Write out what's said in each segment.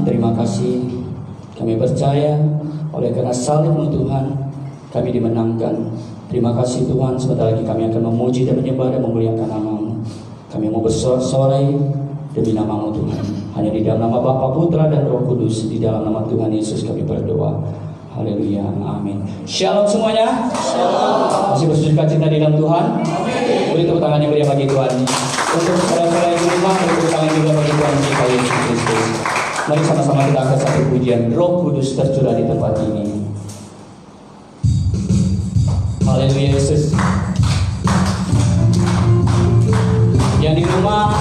terima kasih. Kami percaya oleh karena salib-Mu Tuhan, kami dimenangkan. Terima kasih Tuhan, sebentar lagi kami akan memuji dan menyembah dan memuliakan nama-Mu. Kami mau bersorak-sorai demi nama-Mu Tuhan. Hanya di dalam nama Bapa, Putra, dan Roh Kudus, di dalam nama Tuhan Yesus kami berdoa. Haleluya, amin. Shalom semuanya. Shalom. Masih bersuka cita di dalam Tuhan. Amin. Beri tepuk tangan yang meriah bagi Tuhan. Untuk saudara-saudara yang di rumah, beri tepuk tangan juga bagi Tuhan kita Yesus Kristus. Mari sama-sama kita angkat satu pujian. Roh Kudus tercurah di tempat ini. Haleluya Yesus. Yang di rumah,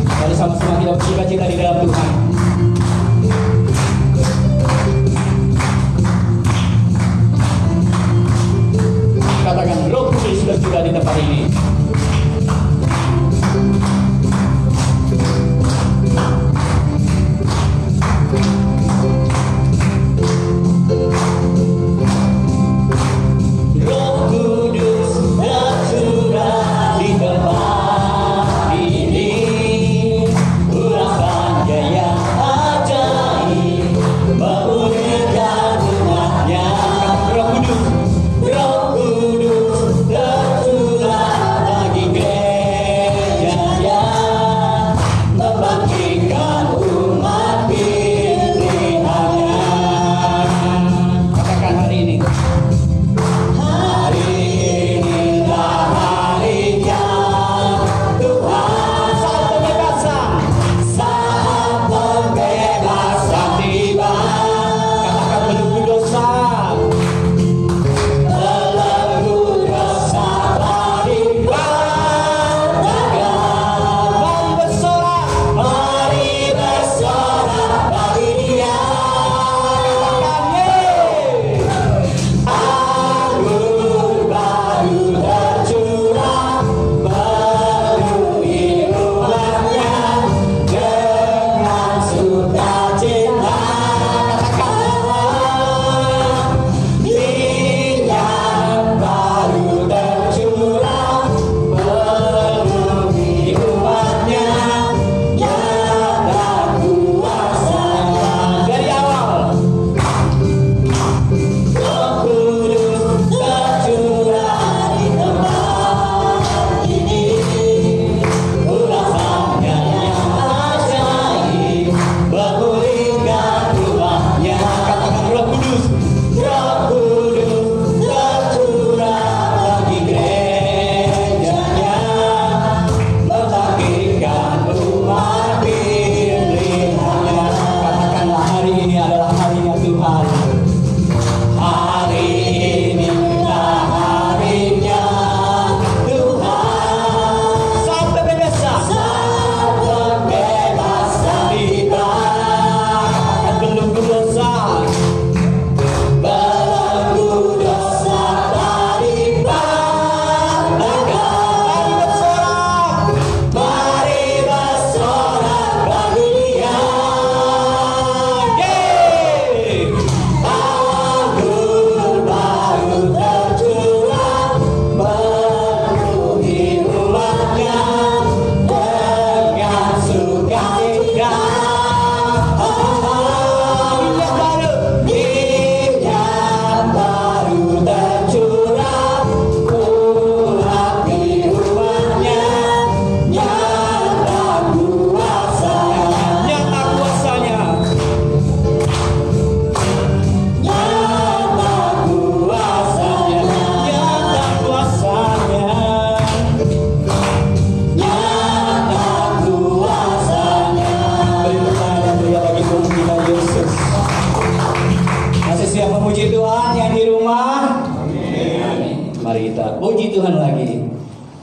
mari sama-sama kita bersuka cita di dalam Tuhan. Katakan Roh Kudus tercurah di tempat ini.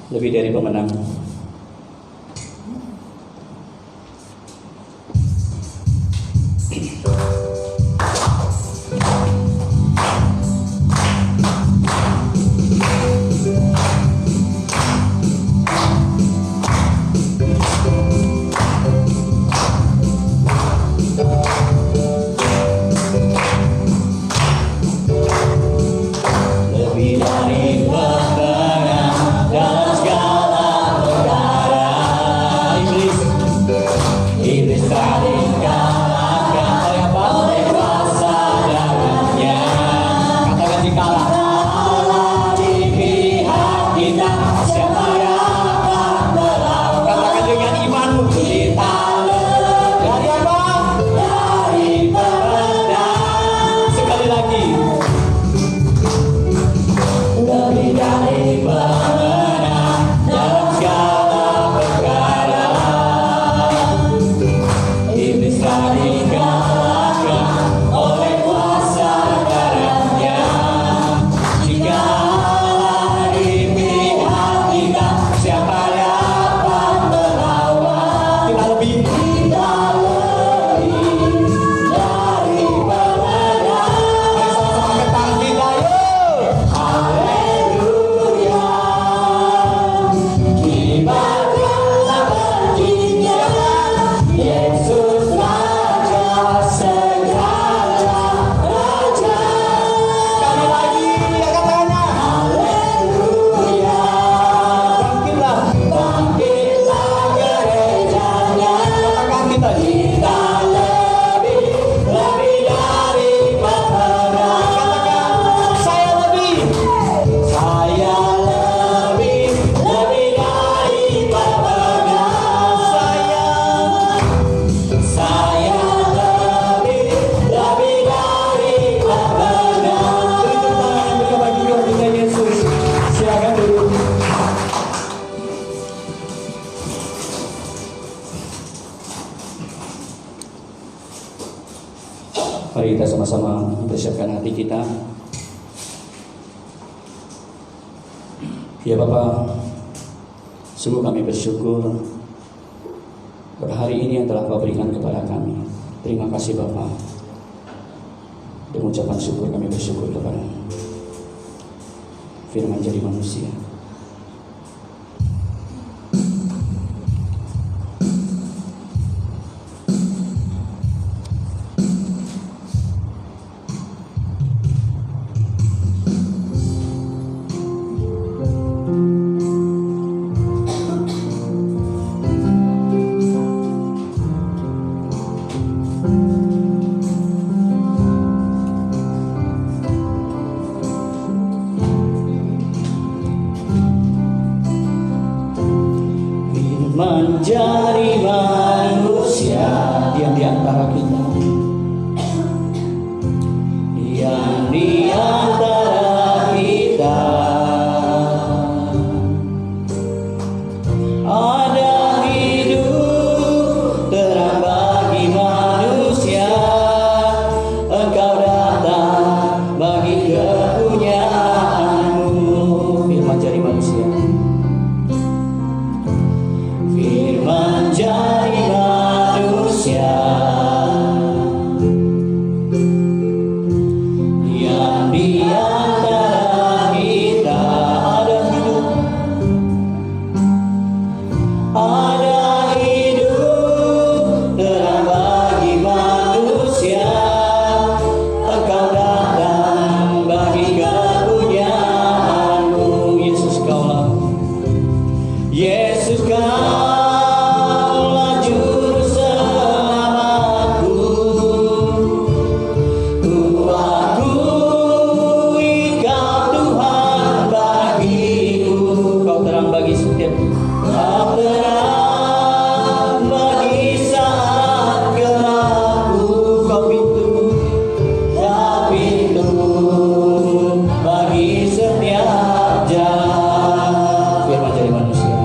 Lebih dari pemenang. Lebih dari pemenang dalam segala Mari kita sama-sama mempersiapkan hati kita. Ya Bapa, sungguh kami bersyukur pada hari ini yang telah Kau berikan kepada kami. Terima kasih Bapa. Dengan ucapan syukur kami bersyukur kepada Firman jadi manusia. Menjadi manusia yang di antara kita, yang di antara kita ada hidup terang bagi manusia. Engkau datang bagi kepunyaanmu. Firman jadi manusia, Firman jadi manusia, yang di antara kita ada hidup terang bagi manusia. Engkau datang bagi kepunyaanmu. Yesus Kaulah, Yesus Kaulah juru selamatku. Ku akui Kau Tuhan bagiku. Kau terang bagi setiap, Kau terang bagi saat gelapku. Kau pintu bagi setiap jalan. Firman jadi manusia,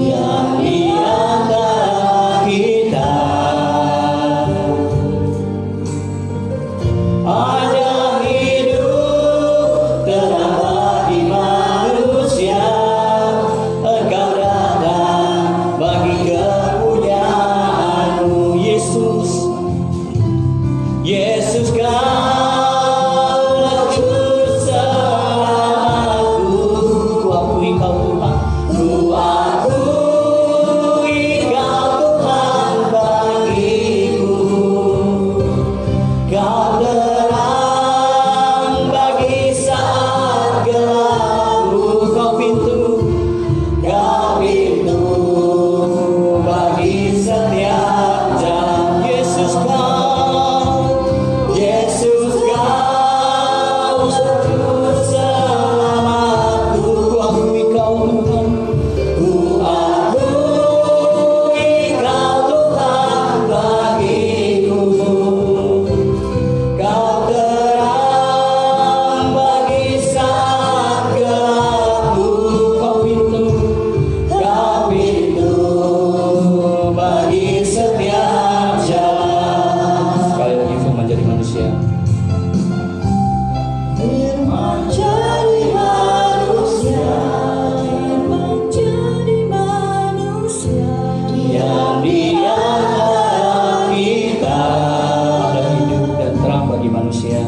yang di antara kita ada hidup terang bagi manusia. Engkau datang bagi kepunyaanmu. Yesus, Yesus Kaulah juru selamatku. Ku akui Kau Tuhan, ku akui Kau Tuhan bagiku. Kau terang bagi saat gelapku. Kau pintu bagi setiap jalan. Yesus Kau, Yesus Kau juru selamatku. Ku akui Kau Tuhan, ku akui Kau Tuhan bagiku. Kau terang bagi saat gelapku. Kau pintu bagi setiap jalan. Sekali lagi firman jadi manusia, Firman jadi manusia, Firman jadi manusia, yang di antara kita ada hidup dan terang bagi manusia.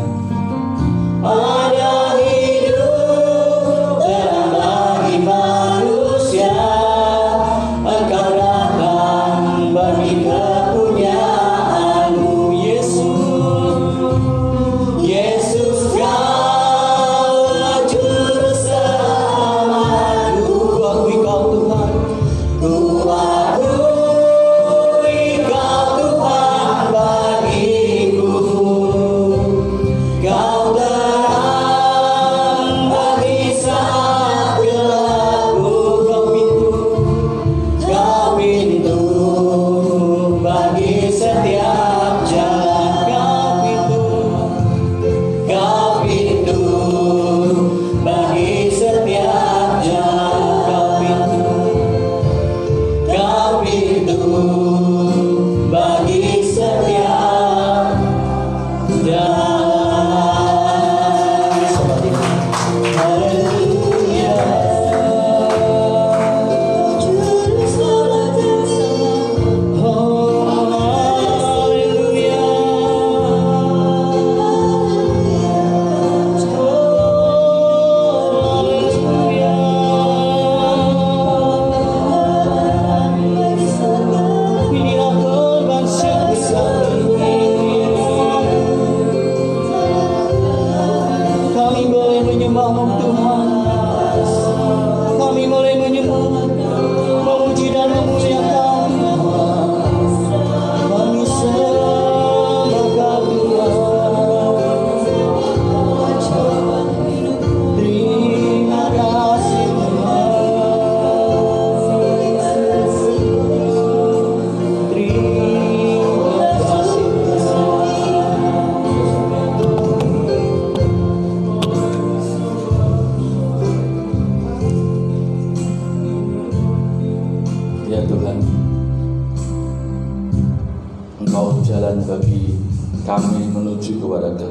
Ada hidup terang bagi manusia. Engkau datang bagi kepunyaanmu. Yesus, Yesus Kaulah juru selamatku. Ku akui Kau Tuhan, ku akui Kau Tuhan bagiku. Kau terang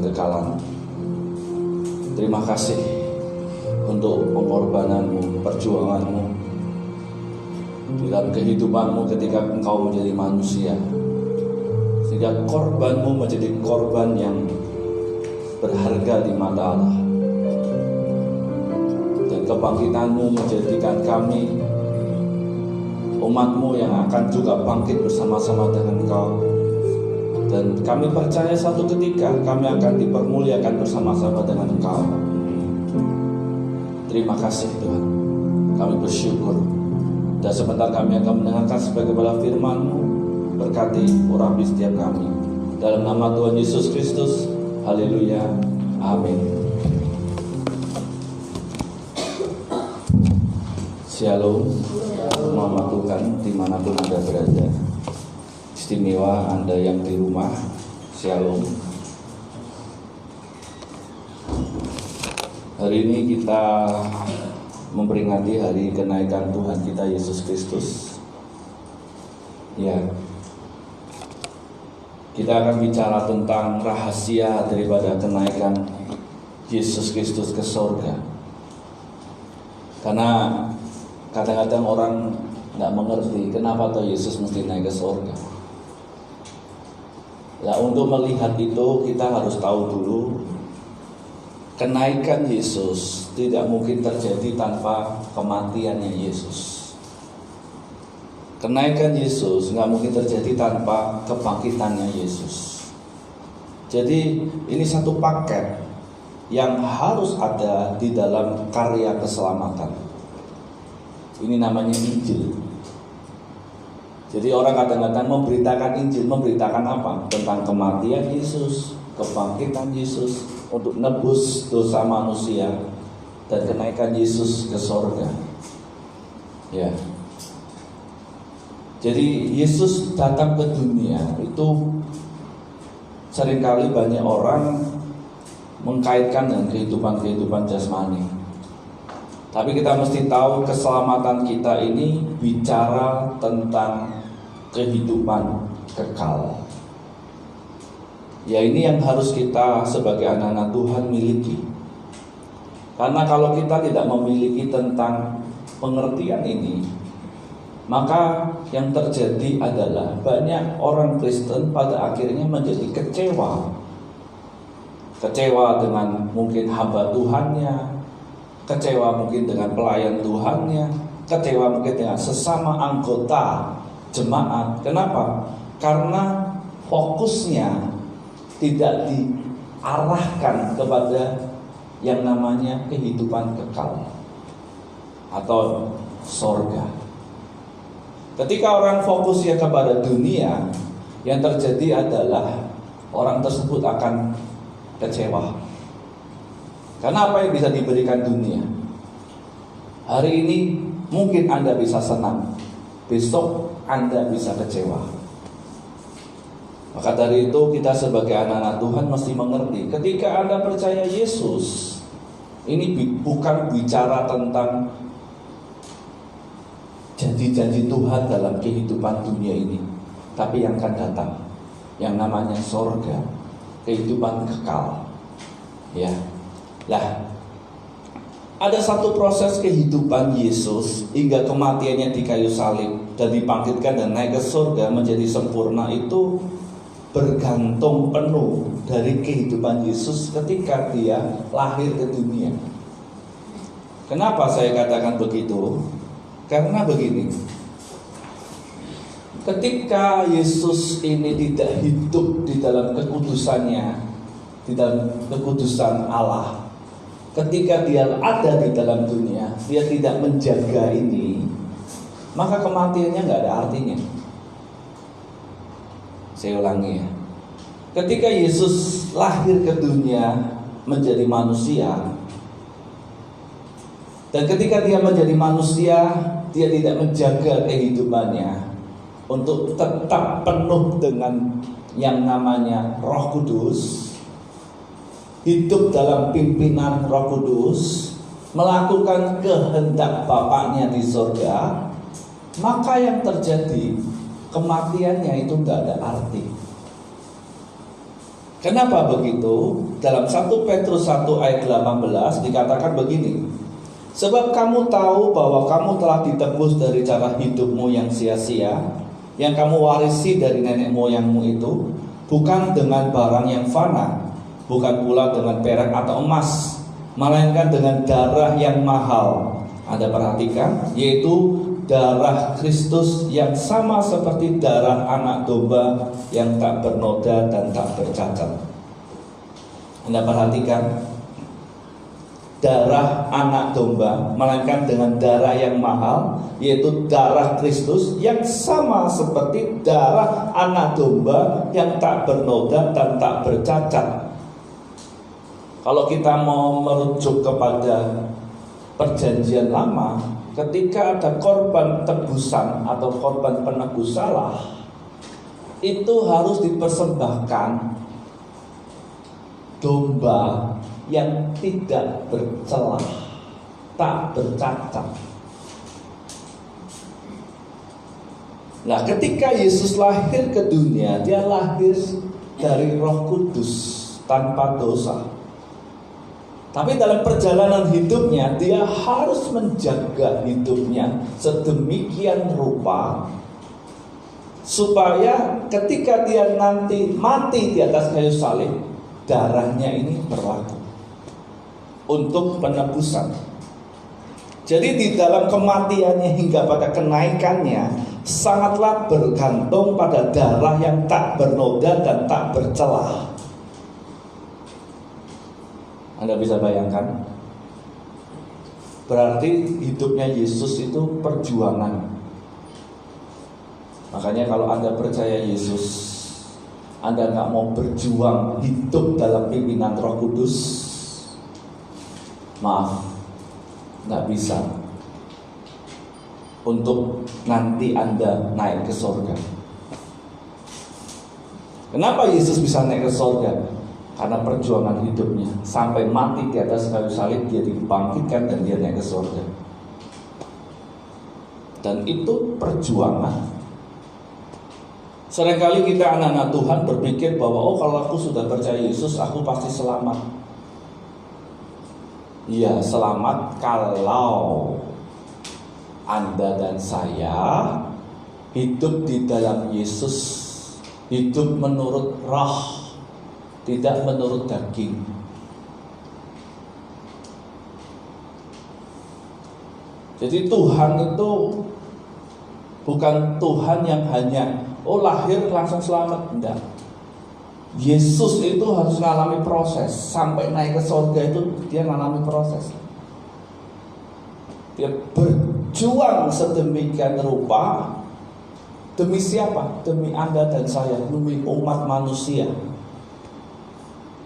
kekekalan. Terima kasih untuk pengorbananmu, perjuanganmu di dalam kehidupanmu ketika engkau menjadi manusia, sehingga korbanmu menjadi korban yang berharga di mata Allah. Dan kebangkitanmu menjadikan kami umatmu yang akan juga bangkit bersama-sama dengan engkau. Dan kami percaya satu ketika kami akan dipermuliakan bersama-sama dengan engkau. Terima kasih Tuhan, kami bersyukur. Dan sebentar kami akan mendengarkan sebagaimana firman-Mu. Berkati urapi setiap kami, dalam nama Tuhan Yesus Kristus. Haleluya, amin. Shalom, selamat Tuhan dimanapun Anda berada. Istimewa Anda yang di rumah, shalom. Hari ini kita memperingati hari kenaikan Tuhan kita Yesus Kristus. Ya, kita akan bicara tentang rahasia daripada kenaikan Yesus Kristus ke surga. Karena kadang-kadang orang nggak mengerti kenapa toh Yesus mesti naik ke surga. Nah, untuk melihat itu kita harus tahu dulu kenaikan Yesus tidak mungkin terjadi tanpa kematiannya Yesus. Kenaikan Yesus nggak mungkin terjadi tanpa kebangkitannya Yesus. Jadi ini satu paket yang harus ada di dalam karya keselamatan. Ini namanya Injil. Jadi orang kadang-kadang memberitakan Injil, memberitakan apa? Tentang kematian Yesus, kebangkitan Yesus untuk nebus dosa manusia dan kenaikan Yesus ke surga. Ya. Jadi Yesus datang ke dunia itu seringkali banyak orang mengkaitkan dengan kehidupan jasmani. Tapi kita mesti tahu keselamatan kita ini bicara tentang kehidupan kekal. Ya, ini yang harus kita sebagai anak-anak Tuhan miliki. Karena kalau kita tidak memiliki tentang pengertian ini, maka yang terjadi adalah banyak orang Kristen pada akhirnya menjadi kecewa. Kecewa dengan mungkin hamba Tuhannya, kecewa mungkin dengan pelayan Tuhannya, kecewa mungkin dengan sesama anggota jemaat. Kenapa? Karena fokusnya tidak diarahkan kepada yang namanya kehidupan kekal atau sorga. Ketika orang fokusnya kepada dunia, yang terjadi adalah orang tersebut akan kecewa. Karena apa yang bisa diberikan dunia? Hari ini mungkin Anda bisa senang, besok Anda bisa kecewa. Maka dari itu kita sebagai anak-anak Tuhan mesti mengerti, ketika Anda percaya Yesus, ini bukan bicara tentang janji-janji Tuhan dalam kehidupan dunia ini, tapi yang akan datang, yang namanya sorga, kehidupan kekal. Ya, lah, ada satu proses kehidupan Yesus hingga kematiannya di kayu salib dan dibangkitkan dan naik ke surga menjadi sempurna itu bergantung penuh dari kehidupan Yesus ketika dia lahir ke dunia. Kenapa saya katakan begitu? Karena begini, ketika Yesus ini tidak hidup di dalam kekudusannya, di dalam kekudusan Allah, ketika dia ada di dalam dunia, dia tidak menjaga ini, maka kematiannya nggak ada artinya. Saya ulangi ya, ketika Yesus lahir ke dunia menjadi manusia, dan ketika dia menjadi manusia, dia tidak menjaga kehidupannya untuk tetap penuh dengan yang namanya Roh Kudus, hidup dalam pimpinan Roh Kudus, melakukan kehendak Bapaknya di surga, maka yang terjadi kematiannya itu tidak ada arti. Kenapa begitu? Dalam 1 Petrus 1 ayat 18 dikatakan begini. Sebab kamu tahu bahwa kamu telah ditebus dari cara hidupmu yang sia-sia, yang kamu warisi dari nenek moyangmu itu, bukan dengan barang yang fana, bukan pula dengan perak atau emas, melainkan dengan darah yang mahal. Anda perhatikan, yaitu darah Kristus yang sama seperti darah anak domba yang tak bernoda dan tak bercacat. Anda perhatikan, darah anak domba melainkan dengan darah yang mahal, yaitu darah Kristus yang sama seperti darah anak domba yang tak bernoda dan tak bercacat. Kalau kita mau merujuk kepada Perjanjian Lama, ketika ada korban tebusan atau korban penebus salah, itu harus dipersembahkan domba yang tidak bercelah, tak bercacat. Nah, ketika Yesus lahir ke dunia, dia lahir dari Roh Kudus tanpa dosa. Tapi dalam perjalanan hidupnya, dia harus menjaga hidupnya sedemikian rupa supaya ketika dia nanti mati di atas kayu salib, darahnya ini berlaku untuk penebusan. Jadi di dalam kematiannya hingga pada kenaikannya sangatlah bergantung pada darah yang tak bernoda dan tak bercelah. Anda bisa bayangkan, berarti hidupnya Yesus itu perjuangan. Makanya kalau Anda percaya Yesus, Anda gak mau berjuang hidup dalam pimpinan Roh Kudus, maaf, gak bisa untuk nanti Anda naik ke surga. Kenapa Yesus bisa naik ke surga? Karena perjuangan hidupnya sampai mati di atas kayu salib, dia dibangkitkan dan dia naik ke surga. Dan itu perjuangan. Seringkali kita anak-anak Tuhan berpikir bahwa kalau aku sudah percaya Yesus, aku pasti selamat. Ya, selamat kalau Anda dan saya hidup di dalam Yesus, hidup menurut Roh, tidak menurut daging. Jadi Tuhan itu bukan Tuhan yang hanya lahir langsung selamat, enggak. Yesus itu harus mengalami proses. Sampai naik ke surga itu dia mengalami proses. Dia berjuang sedemikian rupa. Demi siapa? Demi Anda dan saya, demi umat manusia.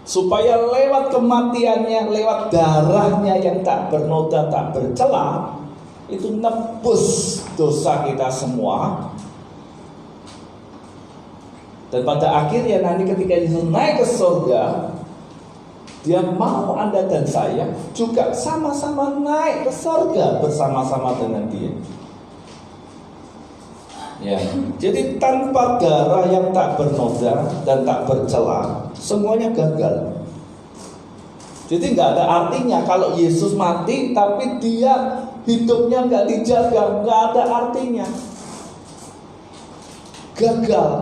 Supaya lewat kematiannya, lewat darahnya yang tak bernoda, tak bercelah, itu nebus dosa kita semua. Dan pada akhirnya nanti ketika Yesus naik ke surga, dia mau Anda dan saya juga sama-sama naik ke surga bersama-sama dengan dia. Ya, jadi tanpa darah yang tak bernoda dan tak bercelah, semuanya gagal. Jadi nggak ada artinya kalau Yesus mati tapi dia hidupnya nggak dijaga, nggak ada artinya. Gagal.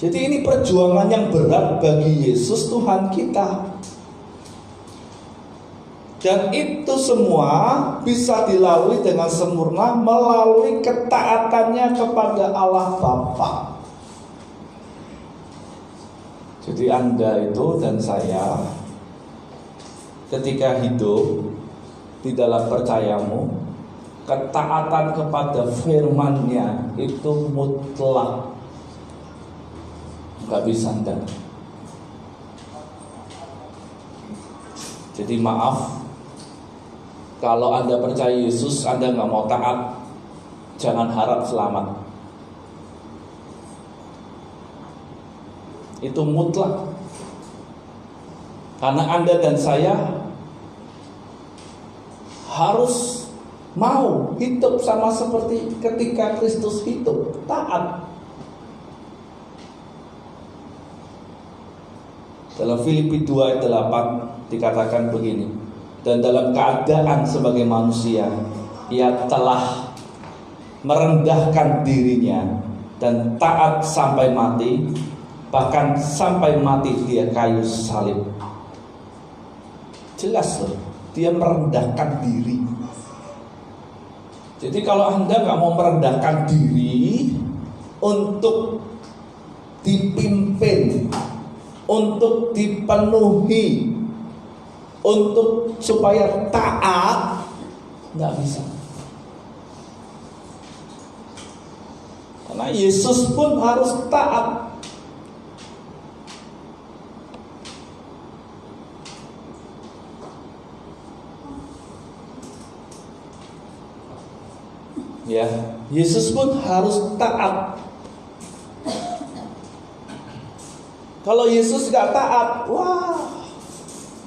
Jadi ini perjuangan yang berat bagi Yesus Tuhan kita. Dan itu semua bisa dilalui dengan sempurna melalui ketaatannya kepada Allah Bapa. Jadi Anda itu dan saya ketika hidup di dalam percayamu, ketaatan kepada firman-Nya itu mutlak. Gak bisa enggak. Jadi maaf, kalau Anda percaya Yesus, Anda gak mau taat, jangan harap selamat. Itu mutlak. Karena Anda dan saya harus mau hidup sama seperti ketika Kristus hidup, taat. Dalam Filipi 2 ayat 8 dikatakan begini, dan dalam keadaan sebagai manusia, ia telah merendahkan dirinya dan taat sampai mati, bahkan sampai mati dia kayu salib. Jelas loh, dia merendahkan diri. Jadi kalau Anda nggak mau merendahkan diri untuk dipimpin, untuk dipenuhi, untuk supaya taat, nggak bisa. Karena Yesus pun harus taat. Ya, Yesus pun harus taat. Kalau Yesus gak taat, wah,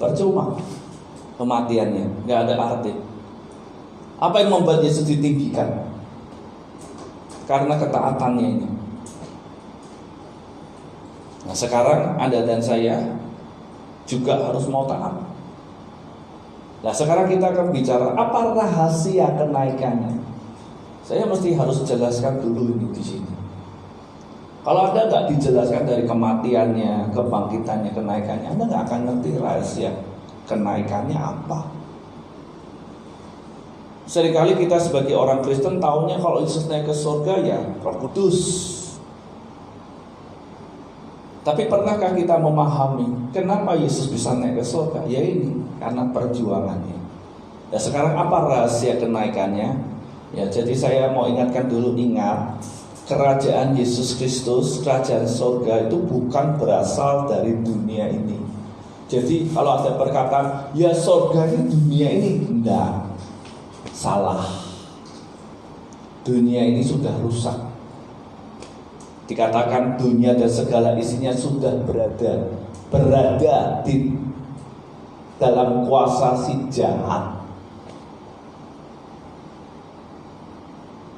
percuma kematiannya, gak ada arti. Apa yang membuat Yesus ditinggikan? Karena ketaatannya ini. Nah sekarang Anda dan saya juga harus mau taat. Nah sekarang kita akan bicara apa rahasia kenaikannya. Saya mesti harus jelaskan dulu ini di sini. Kalau Anda nggak dijelaskan dari kematiannya, kebangkitannya, kenaikannya, Anda nggak akan ngerti rahasia kenaikannya apa. Seringkali kita sebagai orang Kristen taunya kalau Yesus naik ke surga ya Roh Kudus. Tapi pernahkah kita memahami kenapa Yesus bisa naik ke surga? Ya ini karena perjuangannya. Dan sekarang apa rahasia kenaikannya? Ya, jadi saya mau ingatkan dulu, ingat, kerajaan Yesus Kristus, kerajaan surga itu bukan berasal dari dunia ini. Jadi kalau ada perkataan, ya surga ini dunia ini, enggak, salah. Dunia ini sudah rusak. Dikatakan dunia dan segala isinya sudah berada di dalam kuasa si jahat.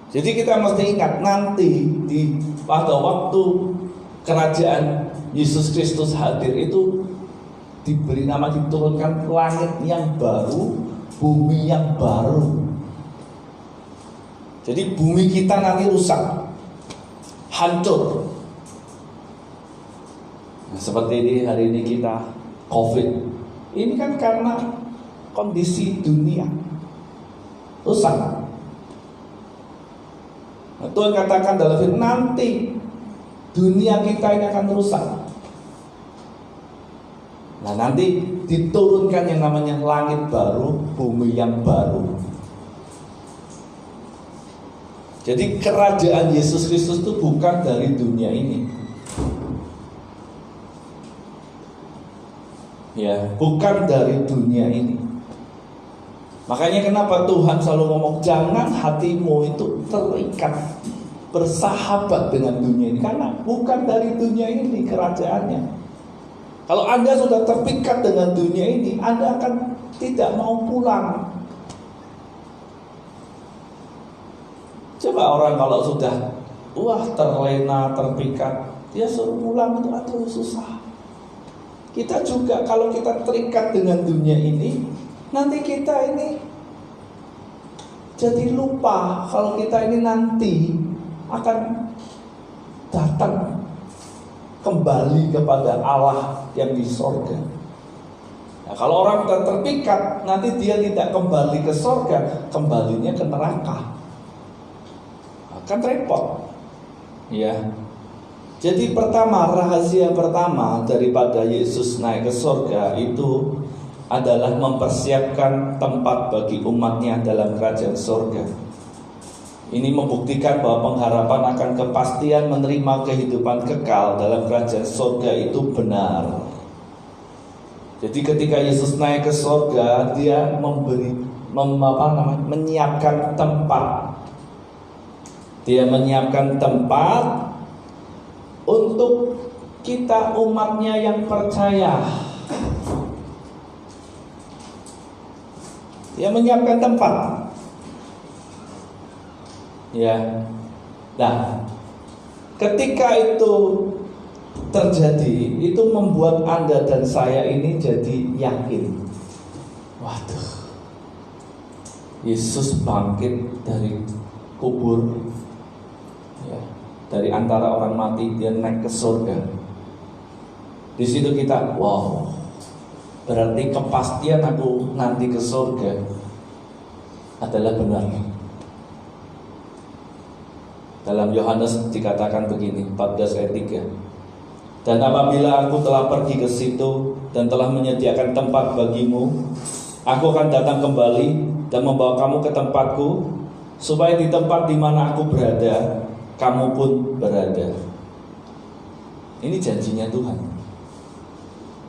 Jadi kita mesti ingat nanti pada waktu kerajaan Yesus Kristus hadir itu diberi nama, diturunkan langit yang baru, bumi yang baru. Jadi bumi kita nanti rusak, hancur. Nah, seperti ini hari ini kita COVID. Ini kan karena kondisi dunia rusak. Nah, Tuhan katakan dalam firman, nanti dunia kita ini akan rusak. Nah nanti diturunkan yang namanya langit baru, bumi yang baru. Jadi kerajaan Yesus Kristus itu bukan dari dunia ini. Ya, bukan dari dunia ini. Makanya kenapa Tuhan selalu ngomong jangan hatimu itu terikat, bersahabat dengan dunia ini, karena bukan dari dunia ini kerajaannya. Kalau Anda sudah terpikat dengan dunia ini, Anda akan tidak mau pulang. Coba orang kalau sudah terlena, terpikat, dia suruh pulang itu aduh susah. Kita juga kalau kita terikat dengan dunia ini, nanti kita ini jadi lupa kalau kita ini nanti akan datang kembali kepada Allah yang di sorga. Nah, kalau orang sudah terpikat, nanti dia tidak kembali ke sorga, kembalinya ke neraka. Akan repot. Ya. Jadi rahasia pertama daripada Yesus naik ke sorga itu adalah mempersiapkan tempat bagi umatnya dalam kerajaan surga. Ini membuktikan bahwa pengharapan akan kepastian menerima kehidupan kekal dalam kerajaan surga itu benar. Jadi ketika Yesus naik ke surga, dia menyiapkan tempat. Dia menyiapkan tempat untuk kita umatnya yang percaya. Dia menyiapkan tempat. Ya. Nah, ketika itu terjadi itu membuat Anda dan saya ini jadi yakin, waduh, Yesus bangkit dari kubur, ya, dari antara orang mati, dia naik ke surga. Di situ kita, wow, berarti kepastian aku nanti ke surga adalah benar. Dalam Yohanes dikatakan begini, 14 ayat 3. Dan apabila aku telah pergi ke situ dan telah menyediakan tempat bagimu, aku akan datang kembali dan membawa kamu ke tempatku, supaya di tempat di mana aku berada, kamu pun berada. Ini janjinya Tuhan.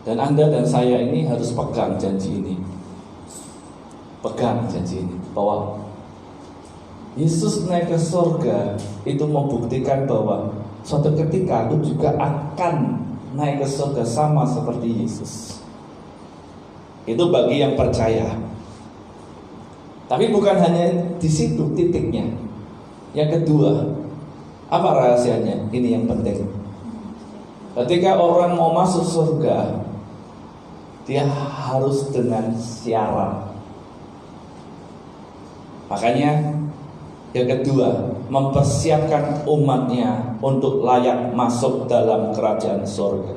Dan Anda dan saya ini harus pegang janji ini. Pegang janji ini, bahwa Yesus naik ke surga itu membuktikan bahwa suatu ketika aku juga akan naik ke surga sama seperti Yesus. Itu bagi yang percaya. Tapi bukan hanya di situ titiknya. Yang kedua, apa rahasianya? Ini yang penting. Ketika orang mau masuk surga, dia harus dengan syarat. Makanya yang kedua, mempersiapkan umatnya untuk layak masuk dalam kerajaan surga.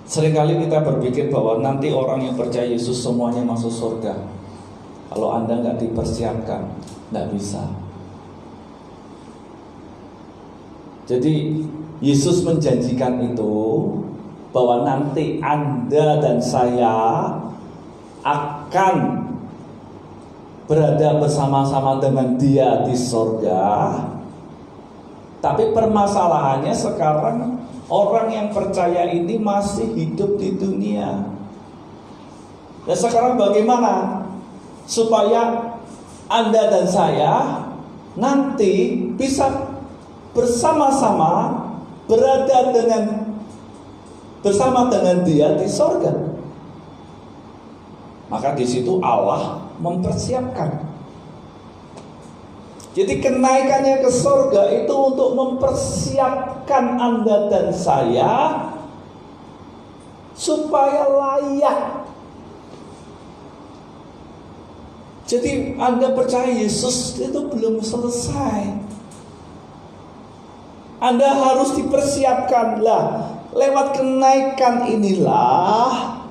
Seringkali kita berpikir bahwa nanti orang yang percaya Yesus semuanya masuk surga. Kalau Anda nggak dipersiapkan, nggak bisa. Jadi Yesus menjanjikan itu, bahwa nanti Anda dan saya akan berada bersama-sama dengan Dia di surga. Tapi permasalahannya sekarang orang yang percaya ini masih hidup di dunia. Dan sekarang bagaimana supaya Anda dan saya nanti bisa bersama-sama berada bersama dengan Dia di surga? Maka di situ Allah mempersiapkan. Jadi kenaikannya ke surga itu untuk mempersiapkan Anda dan saya supaya layak. Jadi Anda percaya Yesus itu belum selesai. Anda harus dipersiapkan lah. Lewat kenaikan inilah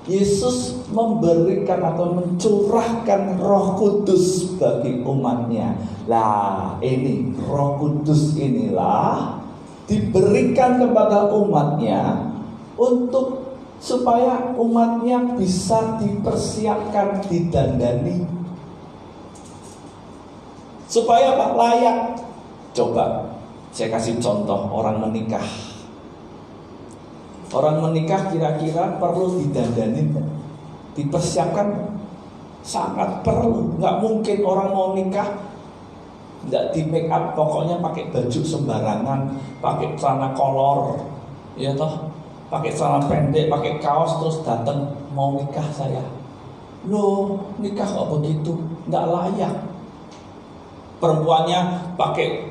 Yesus memberikan atau mencurahkan Roh Kudus bagi umatnya. Lah, ini Roh Kudus inilah diberikan kepada umatnya untuk supaya umatnya bisa dipersiapkan, didandani, supaya apa? Layak. Coba saya kasih contoh orang menikah. Orang menikah kira-kira perlu didandani, dipersiapkan, sangat perlu. Nggak mungkin orang mau nikah nggak di make up, pokoknya pakai baju sembarangan, pakai celana kolor, ya toh, pakai celana pendek, pakai kaos terus datang mau nikah saya. Loh, nikah kok begitu? Nggak layak. Perempuannya pakai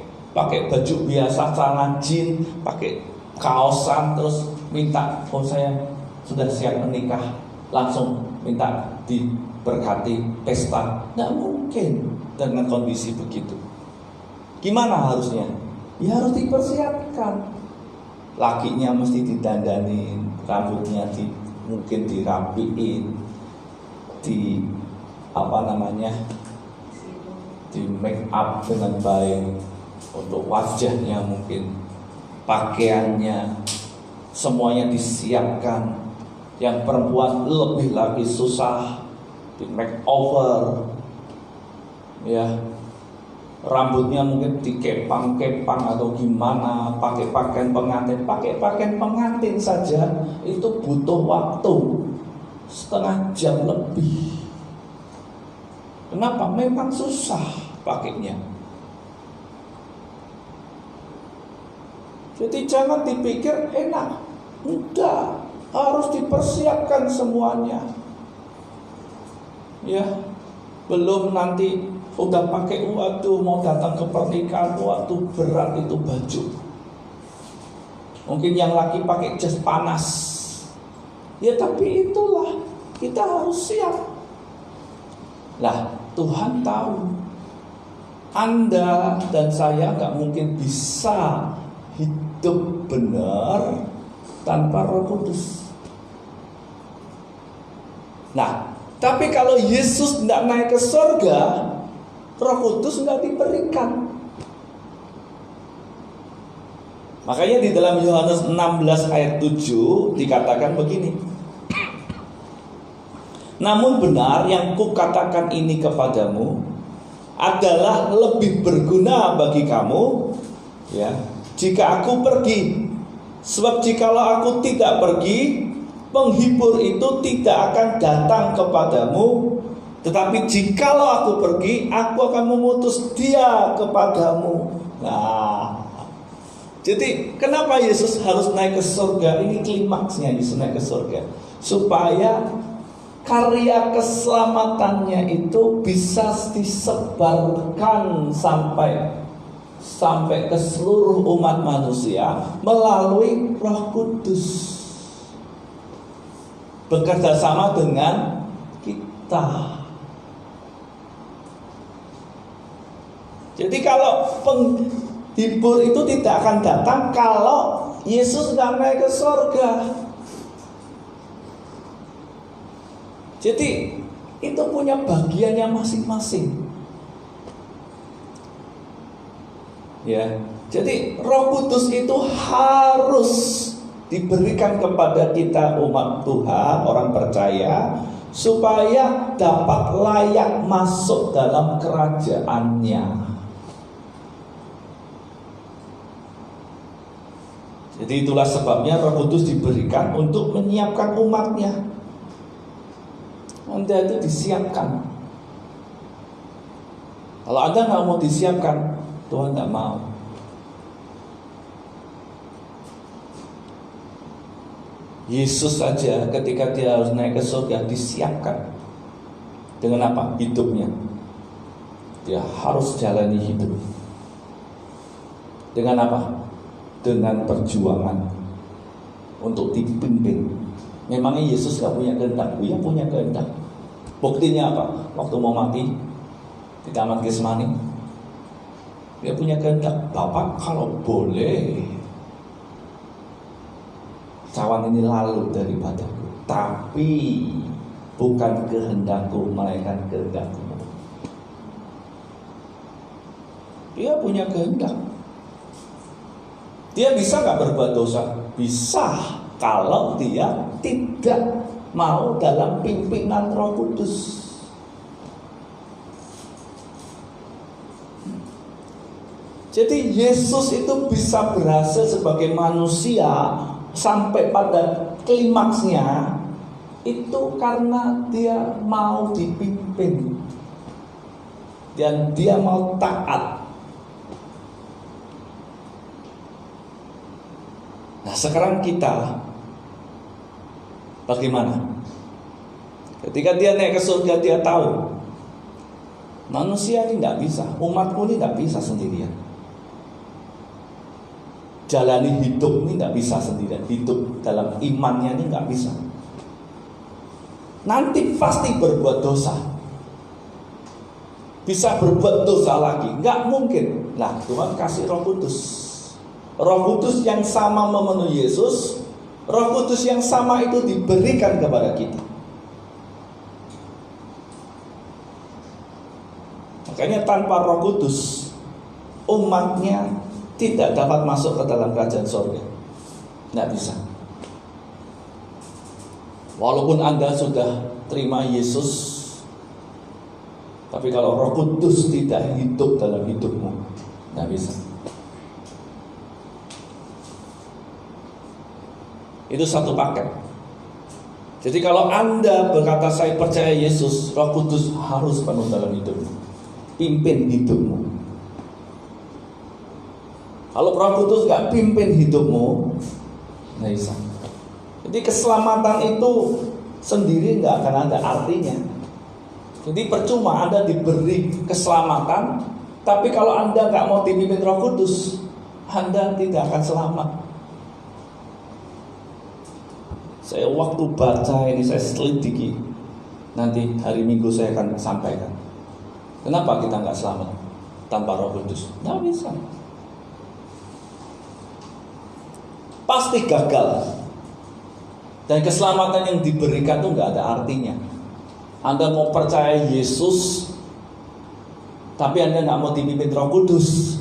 baju biasa, celana jeans, pakai kaosan, terus minta, oh saya sudah siap menikah, langsung minta diberkati pesta. Nggak mungkin dengan kondisi begitu. Gimana harusnya? Ya harus dipersiapkan. Lakinya mesti didandanin, rambutnya mungkin dirapiin, di di make up dengan baik, untuk wajahnya mungkin, pakaiannya, semuanya disiapkan. Yang perempuan lebih lagi susah, di make over, ya, rambutnya mungkin dikepang-kepang atau gimana, pakai pakaian pengantin saja itu butuh waktu setengah jam lebih. Kenapa? Memang susah pakainya. Jadi jangan dipikir enak, enggak, harus dipersiapkan semuanya. Ya, belum nanti udah pakai, waduh mau datang ke pernikahan, waduh berat itu baju. Mungkin yang laki pakai jas panas. Ya tapi itulah, kita harus siap. Lah, Tuhan tahu Anda dan saya gak mungkin bisa hidup benar tanpa Roh Kudus. Nah, tapi kalau Yesus tidak naik ke surga, Roh Kudus tidak diberikan. Makanya di dalam Yohanes 16 ayat 7 dikatakan begini. Namun benar yang kukatakan ini kepadamu adalah lebih berguna bagi kamu, ya, jika aku pergi. Sebab jikalau aku tidak pergi, penghibur itu tidak akan datang kepadamu. Tetapi jikalau aku pergi, aku akan memutus dia kepadamu. Nah, jadi kenapa Yesus harus naik ke surga? Ini klimaksnya, Yesus naik ke surga, supaya karya keselamatannya itu bisa disebarkan sampai ke seluruh umat manusia melalui Roh Kudus, bekerja sama dengan kita. Jadi kalau penghibur itu tidak akan datang kalau Yesus tidak naik ke surga. Jadi itu punya bagiannya masing-masing. Ya, jadi Roh Kudus itu harus diberikan kepada kita umat Tuhan, orang percaya, supaya dapat layak masuk dalam kerajaannya. Jadi itulah sebabnya Roh Kudus diberikan untuk menyiapkan umatnya. Anda itu disiapkan. Kalau Anda nggak mau disiapkan, Tuhan nggak mau. Yesus saja ketika dia harus naik ke surga disiapkan. Dengan apa? Hidupnya. Dia harus jalani hidup. Dengan apa? Dengan perjuangan untuk dipimpin. Memangnya Yesus gak punya kehendak? Dia punya kehendak. Buktinya apa? Waktu mau mati di Taman Getsemani, dia punya kehendak. Bapak, kalau boleh cawan ini lalu daripadaku, tapi bukan kehendakku melainkan kehendakmu. Dia punya kehendak. Dia bisa gak berbuat dosa? Bisa, kalau dia tidak mau dalam pimpinan Roh Kudus. Jadi Yesus itu bisa berhasil sebagai manusia sampai pada klimaksnya itu karena dia mau dipimpin dan dia mau taat. Nah, sekarang kita bagaimana? Ketika dia naik ke surga, dia tahu manusia ini tidak bisa, umatku ini tidak bisa sendirian. Jalani hidup ini tidak bisa sendirian. Hidup dalam imannya ini tidak bisa. Nanti pasti berbuat dosa. Bisa berbuat dosa lagi, nggak mungkin. Nah, Tuhan kasih Roh Kudus. Roh Kudus yang sama memenuhi Yesus. Roh Kudus yang sama itu diberikan kepada kita. Makanya tanpa Roh Kudus, umatnya tidak dapat masuk ke dalam kerajaan surga. Tidak bisa. Walaupun Anda sudah terima Yesus, tapi kalau Roh Kudus tidak hidup dalam hidupmu, tidak bisa. Itu satu paket. Jadi kalau Anda berkata saya percaya Yesus, Roh Kudus harus penuh dalam hidupmu, pimpin hidupmu. Kalau Roh Kudus gak pimpin hidupmu, nggak bisa. Jadi keselamatan itu sendiri gak akan ada artinya. Jadi percuma Anda diberi keselamatan, tapi kalau Anda gak mau dipimpin Roh Kudus, Anda tidak akan selamat. Saya waktu baca ini, saya selidiki. Nanti hari Minggu saya akan sampaikan. Kenapa kita nggak selamat tanpa Roh Kudus? Nggak bisa. Pasti gagal. Dan keselamatan yang diberikan itu nggak ada artinya. Anda mau percaya Yesus, tapi Anda nggak mau dipimpin Roh Kudus,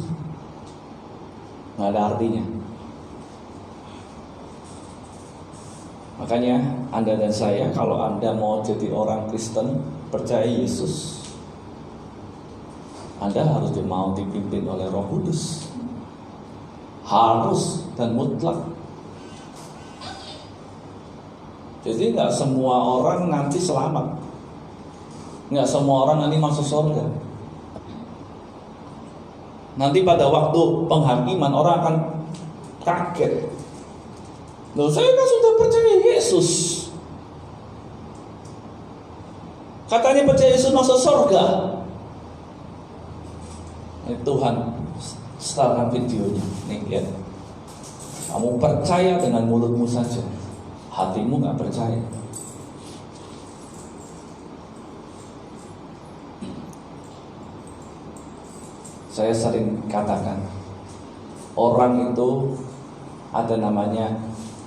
nggak ada artinya. Makanya Anda dan saya, kalau Anda mau jadi orang Kristen, percaya Yesus, Anda harus mau dipimpin oleh Roh Kudus. Harus dan mutlak. Jadi nggak semua orang nanti selamat, nggak semua orang nanti masuk surga. Nanti pada waktu penghakiman orang akan kaget. Loh, saya kan sudah percaya Yesus. Katanya percaya Yesus masuk surga. Ini Tuhan setelkan videonya. Nih lihat. Kamu percaya dengan mulutmu saja, hatimu nggak percaya. Saya sering katakan, orang itu ada namanya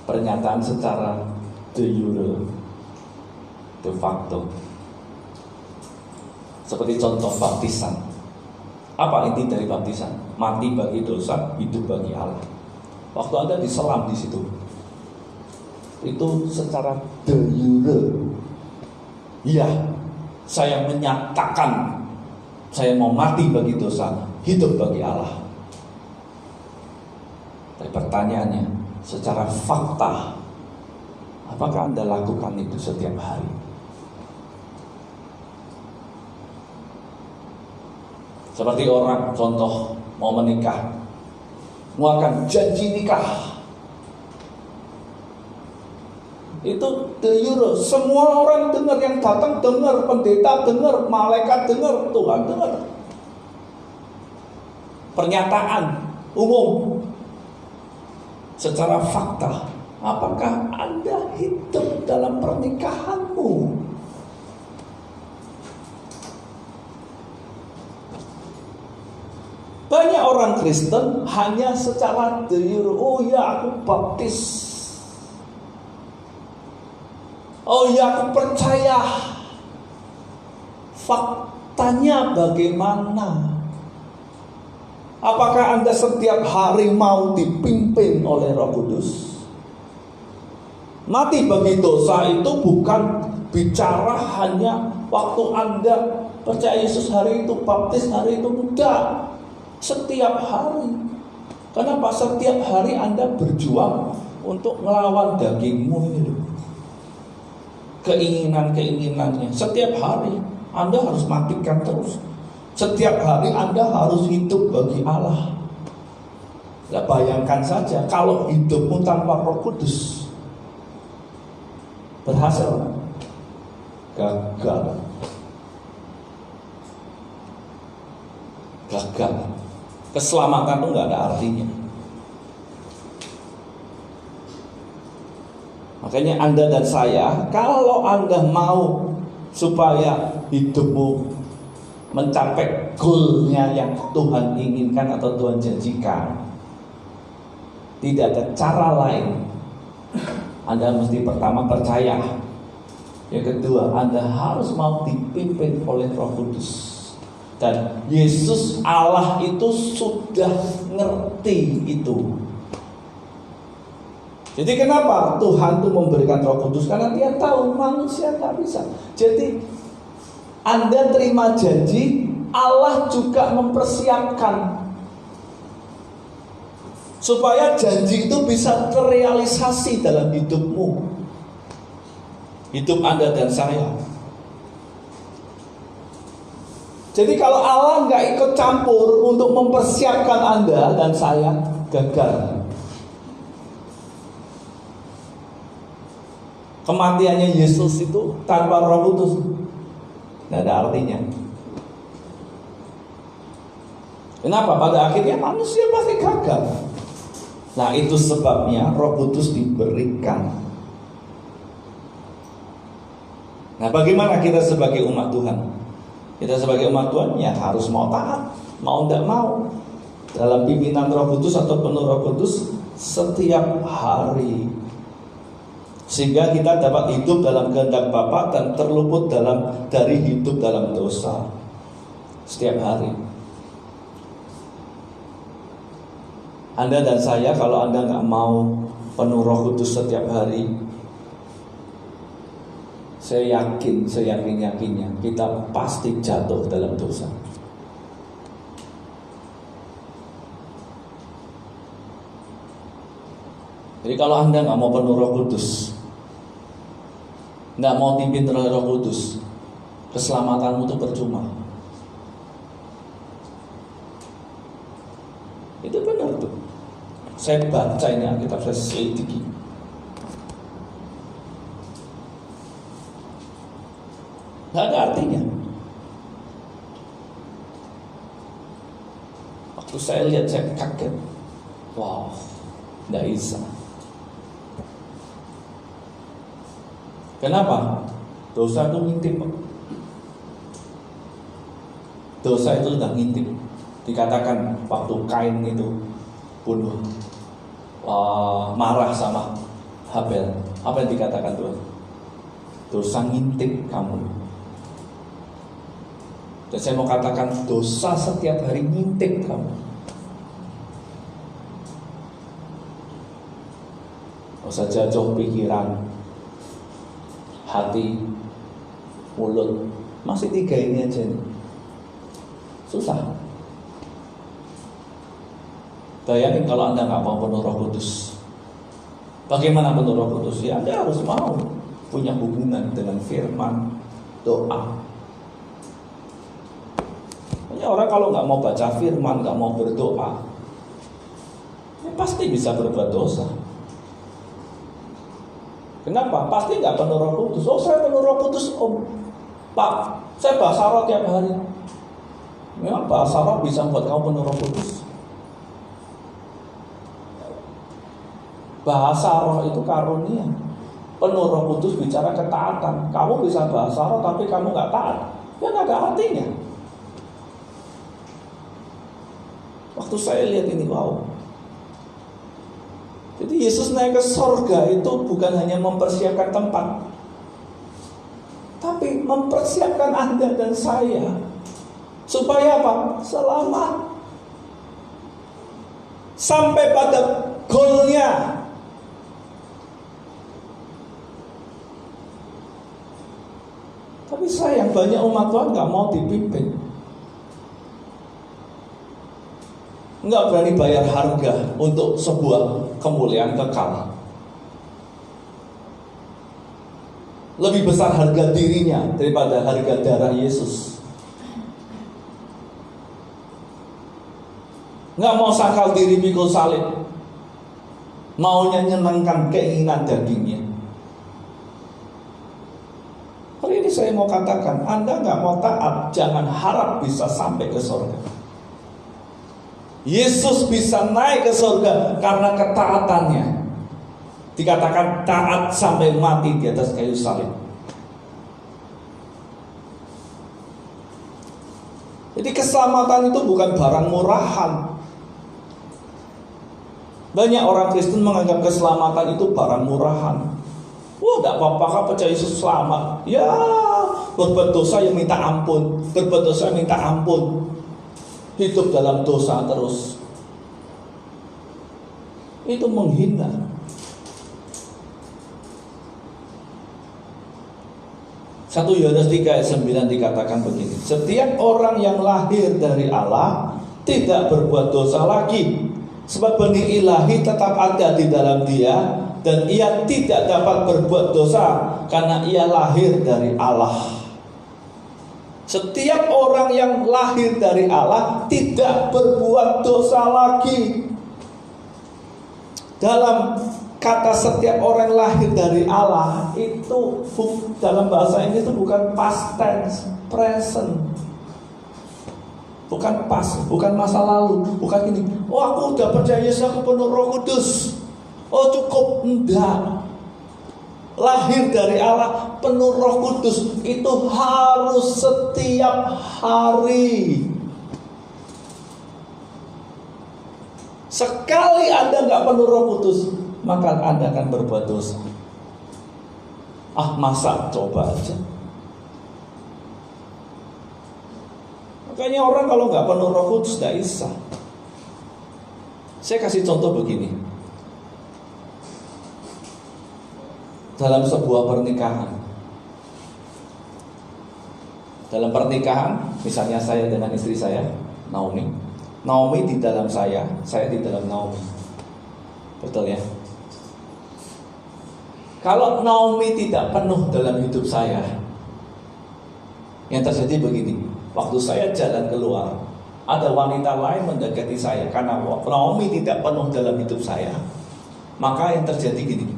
pernyataan secara de jure, de facto. Seperti contoh baptisan. Apa inti dari baptisan? Mati bagi dosa, hidup bagi Allah. Waktu Anda diselam di situ, itu secara de jure, iya, saya menyatakan saya mau mati bagi dosa, hidup bagi Allah. Tapi pertanyaannya, secara fakta, apakah Anda lakukan itu setiap hari? Seperti orang, contoh, mau menikah, mengeluarkan janji nikah. Itu de jure, semua orang dengar, yang datang dengar, pendeta dengar, malaikat dengar, Tuhan dengar. Pernyataan umum. Secara fakta, apakah Anda hidup dalam pernikahanmu? Banyak orang Kristen hanya secara de jure, oh ya aku baptis, oh ya aku percaya. Faktanya bagaimana? Apakah Anda setiap hari mau dipimpin oleh Roh Kudus? Mati bagi dosa itu bukan bicara hanya waktu Anda percaya Yesus hari itu, baptis hari itu, enggak. Setiap hari. Kenapa? Setiap hari Anda berjuang untuk melawan dagingmu ini. Keinginan-keinginannya. Setiap hari Anda harus matikan terus. Setiap hari Anda harus hidup bagi Allah. Ya, bayangkan saja kalau hidupmu tanpa Roh Kudus, berhasil? Gagal. Gagal. Keselamatan itu nggak ada artinya. Makanya Anda dan saya, kalau Anda mau supaya hidupmu mencapai goalnya yang Tuhan inginkan atau Tuhan janjikan, tidak ada cara lain. Anda mesti pertama percaya. Yang kedua, Anda harus mau dipimpin oleh Roh Kudus. Dan Yesus Allah itu sudah ngerti itu. Jadi kenapa Tuhan itu memberikan Roh Kudus? Karena Dia tahu manusia nggak bisa. Jadi Anda terima janji, Allah juga mempersiapkan supaya janji itu bisa terrealisasi dalam hidupmu, hidup Anda dan saya. Jadi kalau Allah nggak ikut campur untuk mempersiapkan Anda dan saya, gagal. Kematiannya Yesus itu tanpa Roh Kudus nggak ada artinya. Kenapa? Pada akhirnya manusia pasti gagal. Nah itu sebabnya Roh Kudus diberikan Nah, bagaimana kita sebagai umat Tuhan? Kita sebagai umat Tuhan ya harus mau taat, mau tidak mau, dalam pimpinan Roh Kudus atau penuh Roh Kudus setiap hari, sehingga kita dapat hidup dalam kehendak Bapa dan terluput dari hidup dalam dosa setiap hari. Anda dan saya, kalau Anda nggak mau penuh Roh Kudus setiap hari, saya yakinnya kita pasti jatuh dalam dosa. Jadi kalau Anda nggak mau penuh Roh Kudus, nggak mau dipimpin oleh Roh Kudus, keselamatanmu itu percuma. Itu benar tuh. Saya baca ini Alkitab, saya selidiki. Nggak ada artinya. Waktu saya lihat, saya kaget. Wow, nggak bisa. Kenapa? Dosa itu ngintip. Dosa itu sudah ngintip. Dikatakan waktu Kain itu bunuh, marah sama Habel, apa yang dikatakan Tuhan? Dosa ngintip kamu. Dan saya mau katakan, dosa setiap hari ngintip kamu. Dosa jatuh pikiran, hati, mulut, masih 3 ini aja nih. Susah. Bayangin kalau Anda nggak mau penuh Roh Kudus. Bagaimana penuh Roh Kudus? Ya Anda harus mau punya hubungan dengan firman, doa. Orang kalau nggak mau baca firman, nggak mau berdoa, ya pasti bisa berbuat dosa. Kenapa? Pasti nggak penuh Roh Kudus. Oh, saya penuh Roh Kudus, Om. Pak, saya bahasa roh tiap hari. Memang bahasa roh bisa membuat kamu penuh Roh Kudus. Bahasa roh itu karunia. Penuh Roh Kudus bicara ketaatan. Kamu bisa bahasa roh tapi kamu nggak taat, ya nggak ada artinya. Waktu saya lihat ini, wow. Jadi Yesus naik ke sorga itu bukan hanya mempersiapkan tempat, tapi mempersiapkan Anda dan saya. Supaya apa? Selamat. Sampai pada goalnya. Tapi sayang, banyak umat Tuhan gak mau dipimpin, nggak berani bayar harga untuk sebuah kemuliaan kekal. Lebih besar harga dirinya daripada harga darah Yesus. Nggak mau sakal diri pikul salib, maunya nyenangkan keinginan dagingnya. Hari ini saya mau katakan, Anda nggak mau taat, jangan harap bisa sampai ke surga. Yesus bisa naik ke surga karena ketaatannya. Dikatakan taat sampai mati di atas kayu salib. Jadi keselamatan itu bukan barang murahan. Banyak orang Kristen menganggap keselamatan itu barang murahan. Wah, tidak apa-apa kan percaya Yesus selamat. Ya, berbuat dosa yang minta ampun, berbuat dosa yang minta ampun. Hidup dalam dosa terus, itu menghina. 1 Yohanes 3 ayat 9 dikatakan begini: setiap orang yang lahir dari Allah tidak berbuat dosa lagi, sebab benih ilahi tetap ada di dalam dia, dan ia tidak dapat berbuat dosa karena ia lahir dari Allah. Setiap orang yang lahir dari Allah tidak berbuat dosa lagi. Dalam kata setiap orang lahir dari Allah itu dalam bahasa ini itu bukan past tense, present. Bukan past, bukan masa lalu, bukan ini. Oh, aku udah percaya Yesus, aku penuh Roh Kudus. Oh, cukup. Enggak. lahir dari Allah, penuh Roh Kudus, itu harus setiap hari. Sekali Anda nggak penuh Roh Kudus, maka Anda akan berbuat dosa. Masa? Coba aja. Makanya orang kalau nggak penuh Roh Kudus nggak bisa. Saya kasih contoh begini. Dalam sebuah pernikahan, misalnya saya dengan istri saya, Naomi di dalam saya di dalam Naomi. Betul ya? Kalau Naomi tidak penuh dalam hidup saya, yang terjadi begini. Waktu saya jalan keluar, ada wanita lain mendekati saya. Karena Naomi tidak penuh dalam hidup saya, maka yang terjadi gini,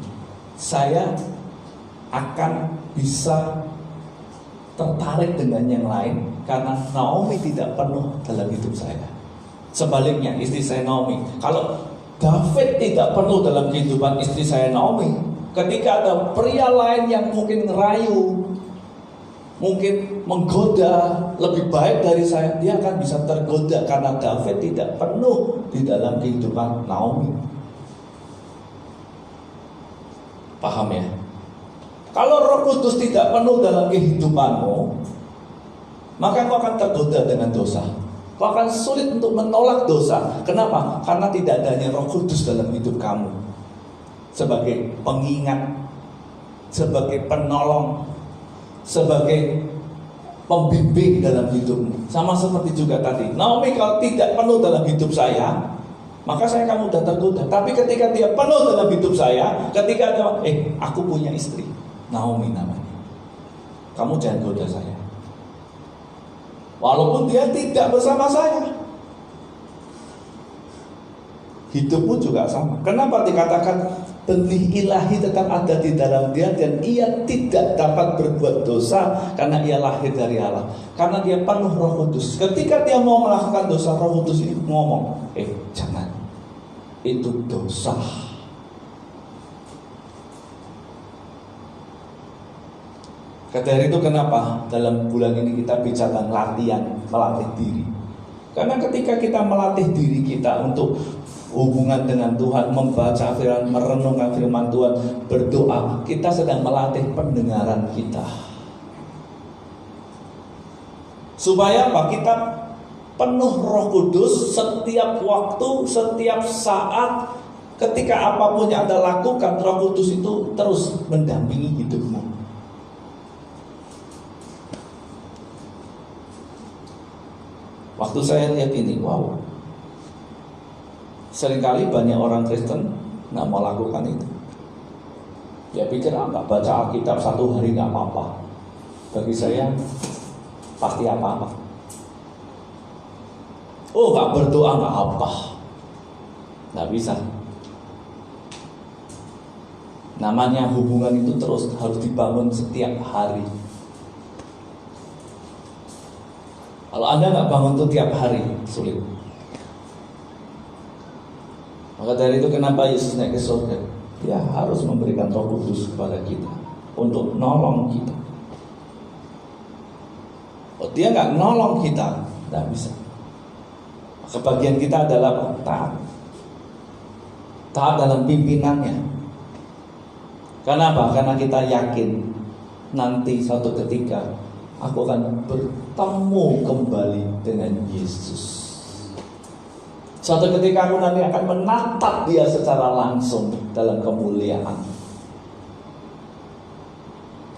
saya akan bisa tertarik dengan yang lain karena Naomi tidak penuh dalam hidup saya. Sebaliknya, istri saya Naomi, kalau David tidak penuh dalam kehidupan istri saya Naomi, ketika ada pria lain yang mungkin ngerayu, mungkin menggoda lebih baik dari saya, dia akan bisa tergoda karena David tidak penuh di dalam kehidupan Naomi. Paham ya? Kalau Roh Kudus tidak penuh dalam kehidupanmu, maka kau akan tergoda dengan dosa. Kau akan sulit untuk menolak dosa. Kenapa? Karena tidak adanya Roh Kudus dalam hidup kamu. Sebagai pengingat, sebagai penolong, sebagai pembimbing dalam hidupmu. Sama seperti juga tadi, Naomi kalau tidak penuh dalam hidup saya, maka saya akan mudah tergoda. Tapi ketika dia penuh dalam hidup saya, ketika ada, aku punya istri, Naomi namanya, kamu jangan goda saya. Walaupun dia tidak bersama saya, hidupmu juga sama. Kenapa dikatakan benih ilahi tetap ada di dalam dia dan ia tidak dapat berbuat dosa karena ia lahir dari Allah, karena dia penuh Roh Kudus. Ketika dia mau melakukan dosa, Roh Kudus ini ngomong, jangan, itu dosa. Dari itu kenapa dalam bulan ini kita bicara latihan, melatih diri. Karena ketika kita melatih diri kita untuk hubungan dengan Tuhan, membaca firman, merenungkan firman Tuhan, berdoa, kita sedang melatih pendengaran kita. Supaya apa? Kita penuh Roh Kudus setiap waktu, setiap saat, ketika apapun yang Anda lakukan, Roh Kudus itu terus mendampingi hidupmu. Waktu saya lihat ini, wow, seringkali banyak orang Kristen nggak mau lakukan itu. Dia pikir nggak baca Alkitab satu hari nggak apa-apa. Bagi saya pasti apa-apa. Nggak berdoa nggak apa, nggak bisa. Namanya hubungan itu terus harus dibangun setiap hari. Kalau Anda nggak bangun itu tiap hari, sulit. Maka dari itu kenapa Yesus naik ke surga? Dia harus memberikan Roh Kudus kepada kita untuk nolong kita. Kalau dia nggak nolong kita, nggak bisa. Kebagian kita adalah taat. Taat dalam pimpinannya. Kenapa? Karena kita yakin nanti suatu ketika aku akan bertemu kembali dengan Yesus. Suatu ketika aku nanti akan menatap dia secara langsung dalam kemuliaan.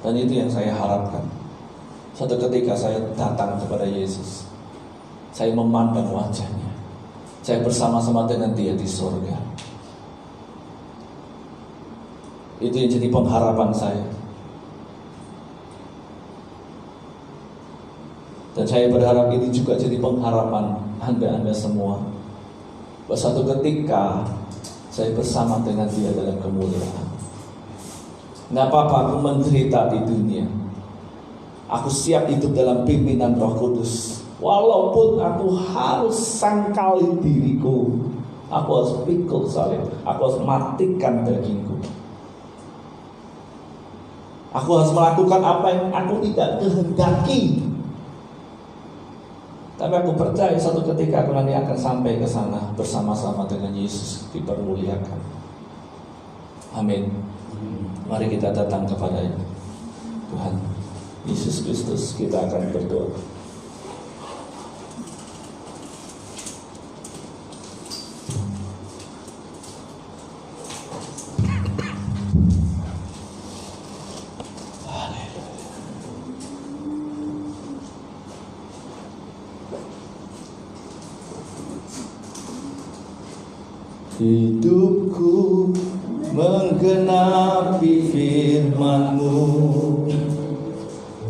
Dan itu yang saya harapkan. Suatu ketika saya datang kepada Yesus, saya memandang wajahnya, saya bersama-sama dengan dia di surga. Itu yang jadi pengharapan saya. Dan saya berharap ini juga jadi pengharapan Anda semua. Bahwa suatu ketika saya bersama dengan dia dalam kemuliaan. Nggak apa-apa aku menderita di dunia. Aku siap hidup dalam pimpinan Roh Kudus. Walaupun aku harus sangkali diriku, aku harus pikul salib, aku harus matikan dagingku. Aku harus melakukan apa yang aku tidak kehendaki. Tapi aku percaya suatu ketika aku nanti akan sampai ke sana bersama-sama dengan Yesus dipermuliakan. Amin. Mari kita datang kepada Tuhan Yesus Kristus. Kita akan berdoa. Hidupku menggenapi firman-Mu,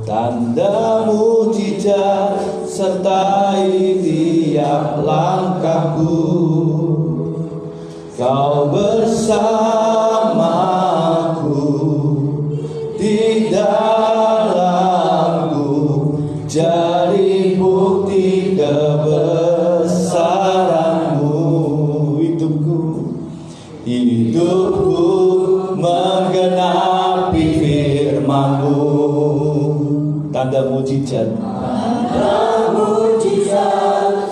tanda mujizat sertai tiap langkahku. Kau bersamaku di dalamku, jadi bukti kebesaran-Mu. Hidupku menggenapi firman-Mu, tanda mujizat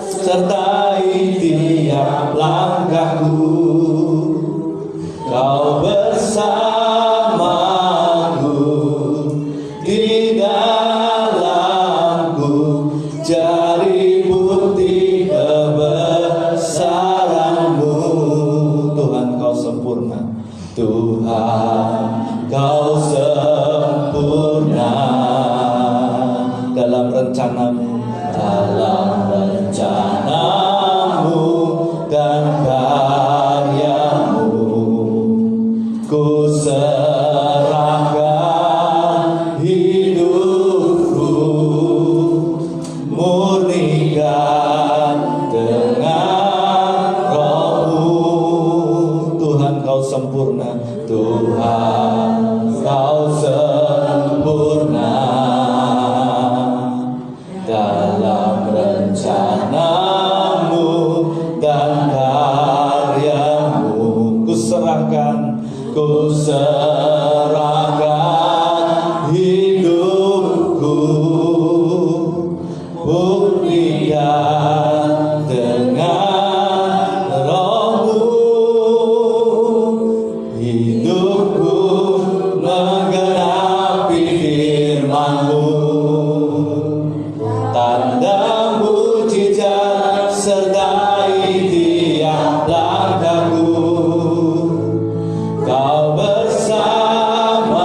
sertai tiap langkahku. Kau bersamaku di dalamku, jadi bukti kebesaran-Mu. Tuhan Kau sempurna, Tuhan Kau sempurna dalam rencana-Mu, dan karya-Mu. Ku serahkan hidupku, murnikan dengan Roh-Mu. Tuhan Kau sempurna, Tuhan Kau sempurna dalam rencana-Mu dan karya-Mu. Ku serahkan hidupku, murnikan dengan Roh-Mu. Hidupku menggenapi firman-Mu, tanda mujizat sertai tiap langkahku. Kau bersamaku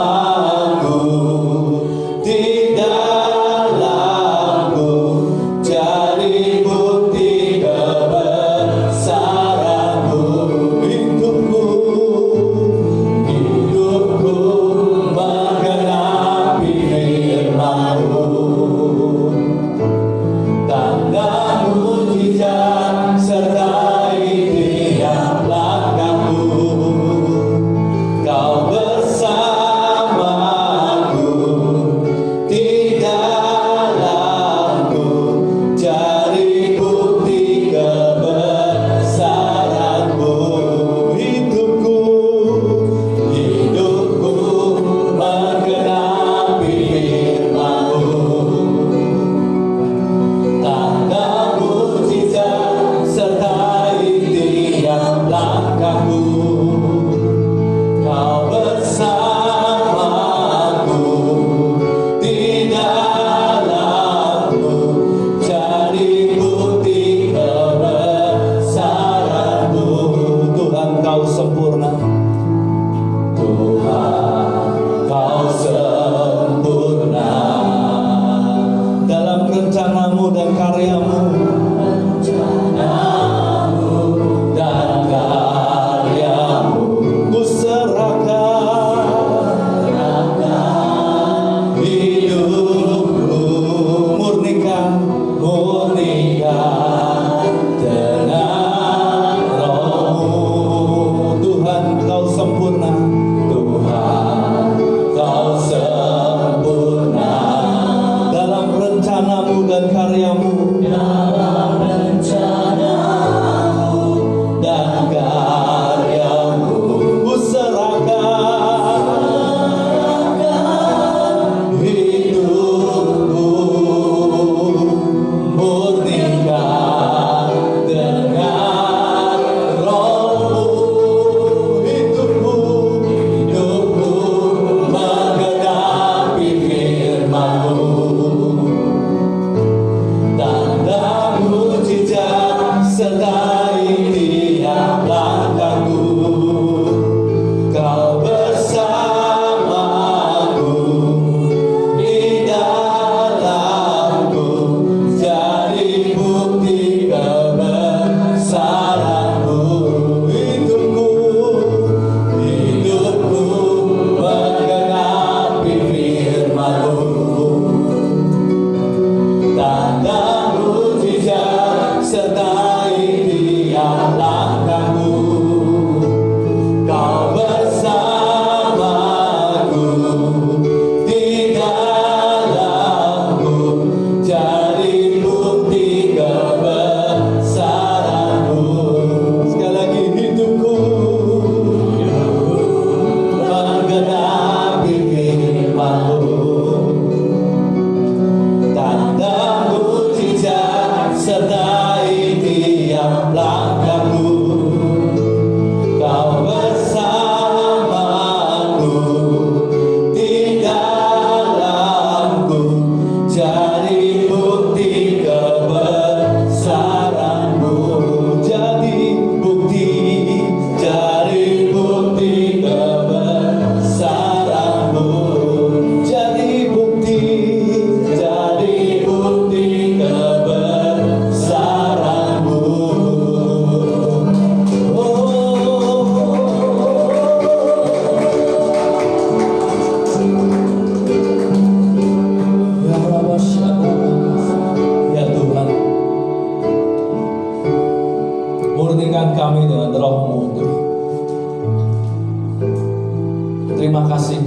Terima kasih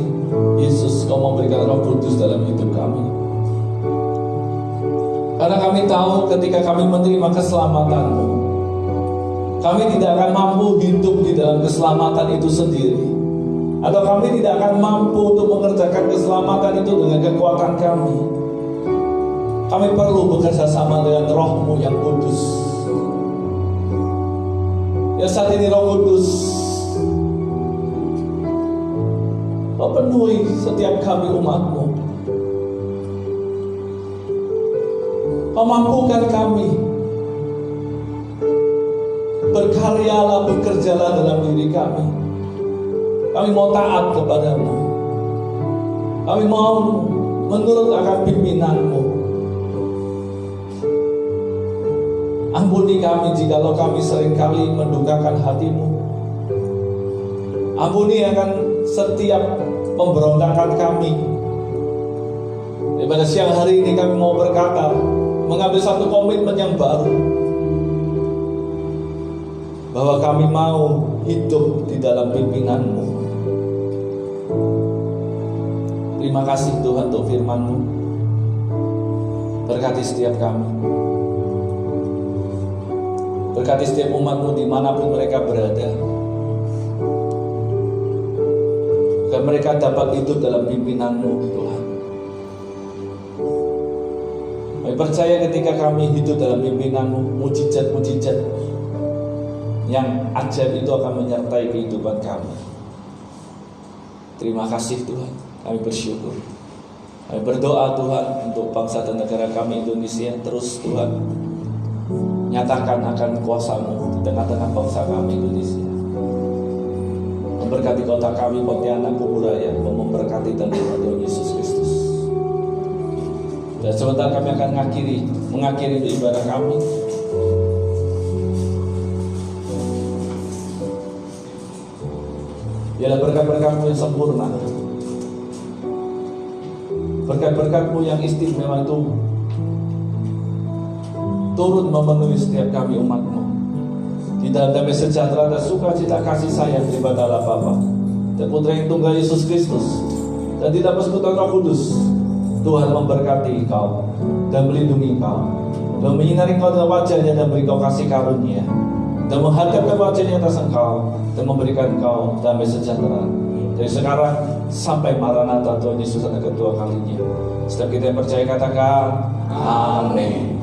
Yesus, Kau memberikan Roh Kudus dalam hidup kami. Karena kami tahu ketika kami menerima keselamatan-Mu, kami tidak akan mampu hidup di dalam keselamatan itu sendiri, atau kami tidak akan mampu untuk mengerjakan keselamatan itu dengan kekuatan kami. Kami perlu bekerja sama dengan Roh-Mu yang kudus. Ya, saat ini Roh Kudus, Kau penuhi setiap kami umat-Mu. Kau mampukan kami. Berkaryalah, bekerjalah dalam diri kami. Kami mau taat kepada-Mu. Kami mau menurut akan pimpinan-Mu. Ampuni kami jikalau kami seringkali mendukakan hati-Mu. Ampuni akan setiap pemberontakan kami. Pada siang hari ini kami mau berkata, mengambil satu komitmen yang baru, bahwa kami mau hidup di dalam pimpinan-Mu. Terima kasih Tuhan untuk firman-Mu. Berkati setiap kami. Berkati setiap umat-Mu dimanapun mereka berada. Agar mereka dapat hidup dalam pimpinan-Mu, Tuhan. Kami percaya ketika kami hidup dalam pimpinan-Mu, mujizat-mujizat yang ajaib itu akan menyertai kehidupan kami. Terima kasih Tuhan, kami bersyukur. Kami berdoa Tuhan untuk bangsa dan negara kami Indonesia. Terus Tuhan, nyatakan akan kuasa-Mu di tengah-tengah bangsa kami Indonesia. Memberkati kota kami, Pontianak, Kuburaya, memberkati dan Tuhan Yesus Kristus. Dan sebentar kami akan mengakhiri ibadah kami. Biarlah berkat-berkat-Mu yang sempurna, berkat-berkat-Mu yang istimewa itu turut memenuhi setiap kami umat-Mu. Di dalam damai sejahtera dan sukacita kasih sayang daripada Allah Bapa dan Putra yang tunggal Yesus Kristus, dan di dalam persekutuan Roh Kudus, Tuhan memberkati kau dan melindungi kau, dan menyinari kau dengan wajah-Nya dan beri kau kasih karunia, dan menghadapkan wajah-Nya atas engkau dan memberikan kau damai sejahtera dari sekarang sampai Maranatha Tuhan Yesus ada kedua kalinya. Setiap kita yang percaya katakan amin.